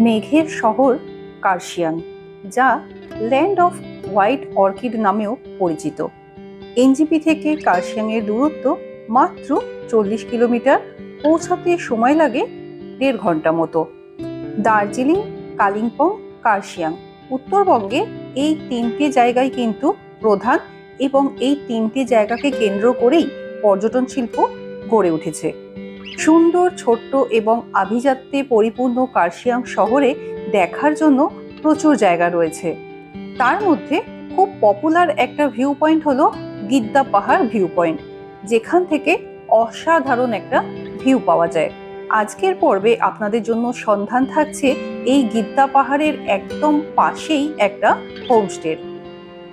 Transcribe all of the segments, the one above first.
মেঘের শহর কার্শিয়াং, যা ল্যান্ড অফ হোয়াইট অর্কিড নামেও পরিচিত। এনজেপি থেকে কার্শিয়াংয়ের দূরত্ব মাত্র 40 কিলোমিটার, পৌঁছাতে সময় লাগে 1.5 ঘন্টা মতো। দার্জিলিং, কালিম্পং, কার্শিয়াং, উত্তরবঙ্গে এই 3টে জায়গায় কিন্তু প্রধান, এবং এই 3টে জায়গাকে কেন্দ্র করেই পর্যটন শিল্প গড়ে উঠেছে। সুন্দর, ছোট্ট এবং আভিজাত্যে পরিপূর্ণ কার্শিয়াং শহরে দেখার জন্য প্রচুর জায়গা রয়েছে। তার মধ্যে খুব পপুলার একটা ভিউ পয়েন্ট হলো গিদ্দা পাহাড় ভিউ পয়েন্ট, যেখান থেকে অসাধারণ একটা ভিউ পাওয়া যায়। আজকের পর্বে আপনাদের জন্য সন্ধান থাকছে এই গিদ্দা পাহাড়ের একদম পাশেই একটা হোমস্টের।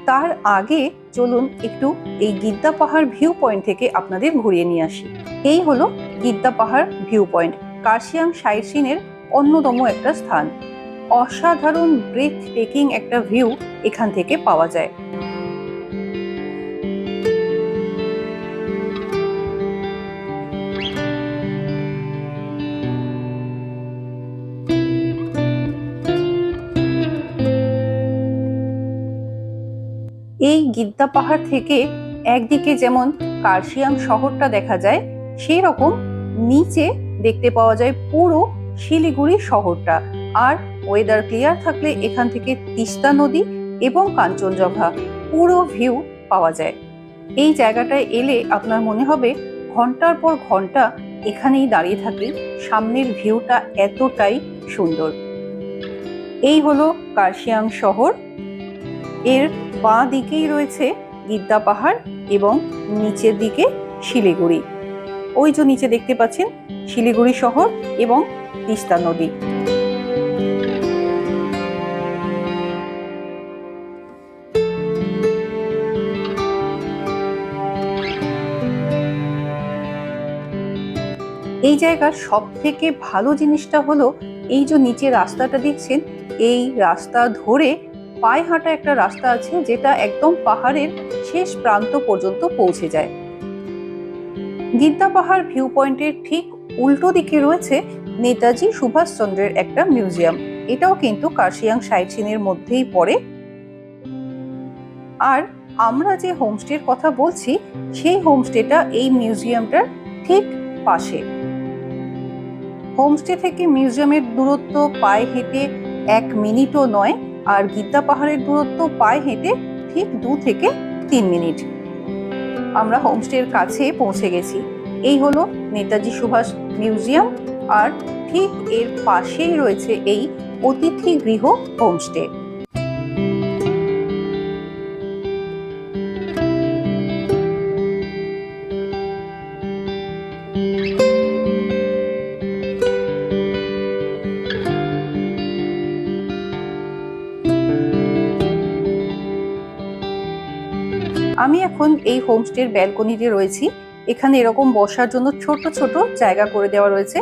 তার আগে চলুন একটু এই গিদ্দা পাহাড় ভিউ পয়েন্ট থেকে আপনাদের ঘুরিয়ে নিয়ে আসি। এই হলো গিদ্দা পাহাড় ভিউ পয়েন্ট, কার্শিয়াং সাইট সিনের অন্যতম একটা স্থান। অসাধারণ ব্রেথ টেকিং একটা ভিউ এখান থেকে পাওয়া যায়। এই গিদ্দা পাহাড় থেকে একদিকে যেমন কার্শিয়াং শহরটা দেখা যায়, সেই রকম নিচে দেখতে পাওয়া যায় পুরো শিলিগুড়ি শহরটা। আর ওয়েদার ক্লিয়ার থাকলে এখান থেকে তিস্তা নদী এবং কাঞ্চনজঙ্ঘা পুরো ভিউ পাওয়া যায়। এই জায়গাটায় এলে আপনার মনে হবে ঘন্টার পর ঘন্টা এখানেই দাঁড়িয়ে থাকি, সামনের ভিউটা এতটাই সুন্দর। এই হলো কার্শিয়াং শহর। এর বাঁ দিকেই রয়েছে গিদ্দা পাহাড় এবং নিচের দিকে শিলিগুড়ি। ওই যে নিচে দেখতে পাচ্ছেন শিলিগুড়ি শহর এবং তিস্তা নদী। এই জায়গার সব থেকে ভালো জিনিসটা হলো এই যে নিচে রাস্তাটা দেখছেন, এই রাস্তা ধরে পায়ে হাঁটা একটা রাস্তা আছে, যেটা একদম পাহাড়ের শেষ প্রান্ত পর্যন্ত পৌঁছে যায়। গিদ্দা পাহাড় ভিউ পয়েন্টের ঠিক উল্টো দিকে রয়েছে নেতাজি সুভাষচন্দ্রের একটা মিউজিয়াম। এটাও কিন্তু কার্শিয়াং সাইট সিনের মধ্যেই পড়ে। আর আমরা যে হোমস্টের কথা বলছি, সেই হোমস্টেটা এই মিউজিয়ামটার ঠিক পাশে। হোমস্টে থেকে মিউজিয়ামের দূরত্ব পায়ে হেঁটে 1 মিনিটও নয়, আর গিদ্দা পাহাড়ের দূরত্ব পায়ে হেঁটে ঠিক 2 থেকে 3 মিনিট। আমরা হোমস্টের কাছে পৌঁছে গেছি। এই হলো নেতাজি সুভাষ মিউজিয়াম, আর ঠিক এর পাশেই রয়েছে এই অতিথি গৃহ হোমস্টে। আমি এখন এই হোমস্টের ব্যালকনিতে রয়েছি। এখানে এরকম বসার জন্য ছোট ছোট জায়গা করে দেওয়া রয়েছে।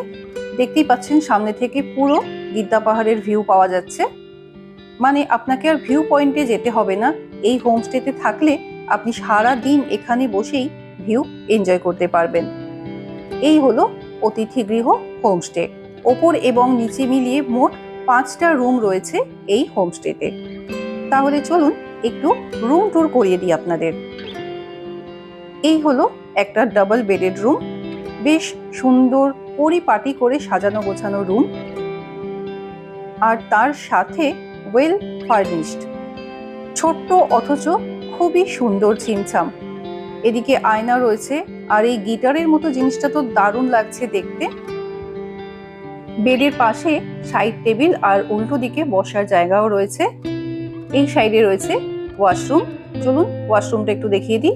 দেখতেই পাচ্ছেন সামনে থেকে পুরো গিদ্দা পাহাড়ের ভিউ পাওয়া যাচ্ছে। মানে আপনাকে আর ভিউ পয়েন্টে যেতে হবে না। এই হোমস্টেতে থাকলে আপনি সারা দিন এখানে বসেই ভিউ এনজয় করতে পারবেন। এই হলো অতিথি গৃহ হোমস্টে। ওপর এবং নিচে মিলিয়ে মোট 5টা রুম রয়েছে এই হোমস্টেতে। তাহলে চলুন একটু রুম ট্যুর করিয়ে দিই আপনাদের। এই হলো একটা ডাবল বেডেড রুম, বেশ সুন্দর পরিপাটি করে সাজানো গোছানো রুম, আর তার সাথে ওয়েল ফার্নিশড। ছোট্ট অথচ খুবই সুন্দর ছিমছাম। এদিকে আয়না রয়েছে, আর এই গিটারের মতো জিনিসটা তো দারুণ লাগছে দেখতে। বেডের পাশে সাইড টেবিল আর উল্টো দিকে বসার জায়গাও রয়েছে। এই সাইডে রয়েছে ওয়াশরুম। চলুন ওয়াশরুমটা একটু দেখিয়ে দিই।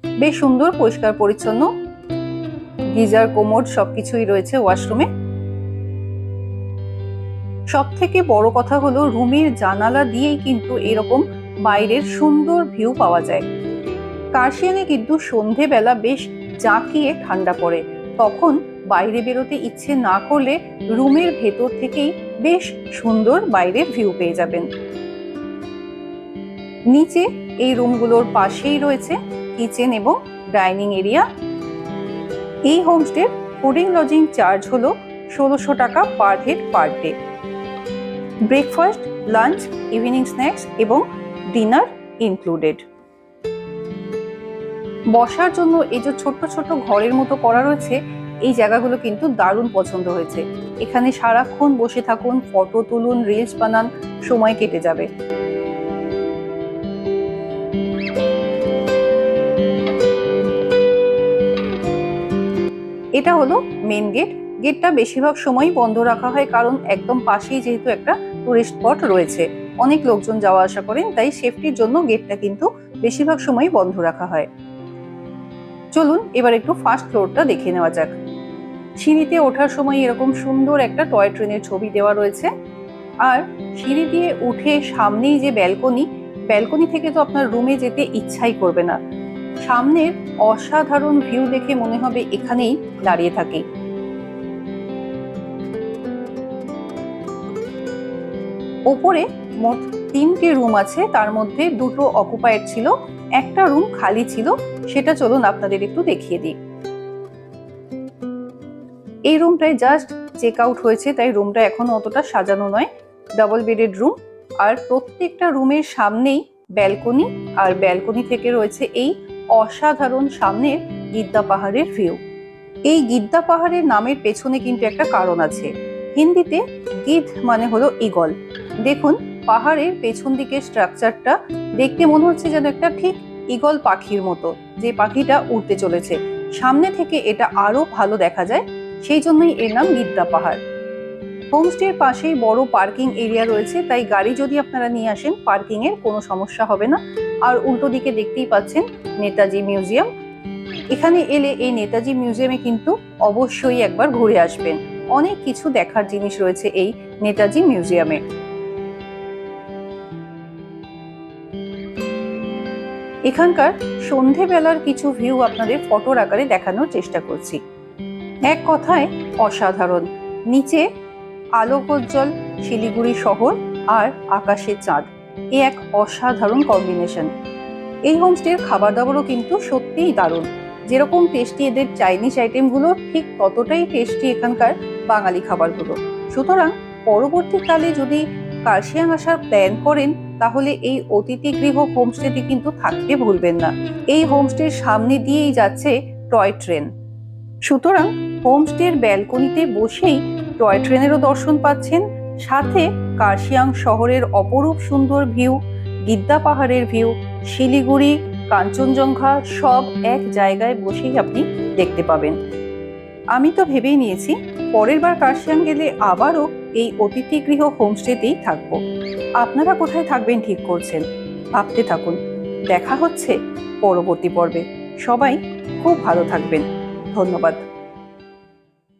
বেশ সুন্দর, পরিষ্কার পরিচ্ছন্ন, গিজার, কোমোড সবকিছুই রয়েছে ওয়াশরুমে। সব থেকে বড় কথা হলো রুমের জানালা দিয়েই কিন্তু এরকম বাইরের সুন্দর ভিউ পাওয়া যায়। কার্শিয়াংয়ে কিন্তু সন্ধেবেলা বেশ জাঁকিয়ে ঠান্ডা পড়ে, তখন বাইরে বেরোতে ইচ্ছে না করলে রুমের ভেতর থেকেই বেশ সুন্দর বাইরের ভিউ পেয়ে যাবেন। নিচে এই রুমগুলোর পাশেই রয়েছে কিচেন এবং ডাইনিং এরিয়া। এই হোমস্টের ফুডিং লজিং চার্জ হলো 1600 টাকা per head per day. Breakfast, lunch, evening snacks এবং ডিনার ইনক্লুডেড। বসার জন্য এই যে ছোট্ট ছোট্ট ঘরের মতো করা রয়েছে, এই জায়গাগুলো কিন্তু দারুণ পছন্দ হয়েছে। এখানে সারাক্ষণ বসে থাকুন, ফটো তুলুন, রিলস বানান, সময় কেটে যাবে। এটা হলো মেন গেট। গেটটা বেশিরভাগ সময়ই বন্ধ রাখা হয়, কারণ একদম পাশেই যেহেতু একটা টুরিস্ট স্পট রয়েছে, অনেক লোকজন যাওয়া আসা করেন, তাই সেফটির জন্য গেটটা কিন্তু বেশিরভাগ সময়ই বন্ধ রাখা হয়। চলুন এবার একটু ফার্স্ট ফ্লোরটা দেখে নেওয়া যাক। সিঁড়িতে ওঠার সময় এরকম সুন্দর একটা টয় ট্রেনের ছবি দেওয়া রয়েছে। আর সিঁড়ি দিয়ে উঠে সামনেই যে ব্যালকনি থেকে তো আপনার রুমে যেতে ইচ্ছাই করবে না। সামনের অসাধারণ ভিউ দেখে মনে হবে এখানেই দাঁড়িয়ে থাকি। ওপরে মোট 3টে রুম আছে, তার মধ্যে 2টো অকুপায়েড ছিল, একটা রুম খালি ছিল, সেটা চলুন আপনাদের একটু দেখিয়ে দিই। এই রুমটায় জাস্ট চেক আউট হয়েছে, তাই রুমটা এখনো অতটা সাজানো নয়। ডাবল বেডেড রুম, আর প্রত্যেকটা রুমের সামনেই ব্যালকনি, আর ব্যালকনি থেকে রয়েছে এই অসাধারণ সামনের গিদ্দা পাহাড়ের ভিউ। এই গিদ্দা পাহাড়ের নামের পেছনে কিন্তু একটা কারণ আছে। হিন্দিতে গিধ মানে হলো ঈগল। দেখুন পাহাড়ের পেছন দিকের স্ট্রাকচারটা দেখতে মনে হচ্ছে যেন একটা ঠিক ঈগল পাখির মতো, যে পাখিটা উড়তে চলেছে। সামনে থেকে এটা আরো ভালো দেখা যায়, সেই জন্যই এর নাম গিদ্দা পাহাড়। হোমস্টের পাশেই বড় পার্কিং এরিয়া রয়েছে, তাই গাড়ি যদি আপনারা নিয়ে আসেন পার্কিং এর কোনো সমস্যা হবে না। আর উল্টো দিকে দেখতেই পাচ্ছেন নেতাজি মিউজিয়াম। এখানে এলে এই নেতাজি মিউজিয়ামে কিন্তু অবশ্যই একবার ঘুরে আসবেন। অনেক কিছু দেখার জিনিস রয়েছে এই নেতাজি মিউজিয়ামে। এখানকার সন্ধেবেলার কিছু ভিউ আপনাদের ফটোর আকারে দেখানোর চেষ্টা করছি। এক কথায় অসাধারণ। নিচে আলোকোজ্জ্বল শিলিগুড়ি শহর আর আকাশের চাঁদ, এ এক অসাধারণ কম্বিনেশন। এই হোমস্টের খাবার দাবারও কিন্তু সত্যিই দারুণ। যেরকম টেস্টি এদের চাইনিজ আইটেমগুলো, ঠিক ততটাই টেস্টি এখানকার বাঙালি খাবারগুলো। সুতরাং পরবর্তীকালে যদি কার্শিয়াং আসার প্ল্যান করেন, তাহলে এই অতিথি গৃহ হোমস্টেটি কিন্তু থাকতে ভুলবেন না। এই হোমস্টের সামনে দিয়েই যাচ্ছে টয় ট্রেন। সুতরাং হোমস্টের ব্যালকনিতে বসেই টয় ট্রেনেরও দর্শন পাচ্ছেন, সাথে কার্শিয়াং শহরের অপরূপ সুন্দর ভিউ, গিদ্দা পাহাড়ের ভিউ, শিলিগুড়ি, কাঞ্চনজঙ্ঘা সব এক জায়গায় বসেই আপনি দেখতে পাবেন। আমি তো ভেবেই নিয়েছি পরের বার কার্শিয়াং গেলে আবারও এই অতিথি গৃহ হোমস্টেতেই থাকবো। আপনারা কোথায় থাকবেন ঠিক করছেন? ভাবতে থাকুন। দেখা হচ্ছে পরবর্তী পর্বে। সবাই খুব ভালো থাকবেন। ধন্যবাদ।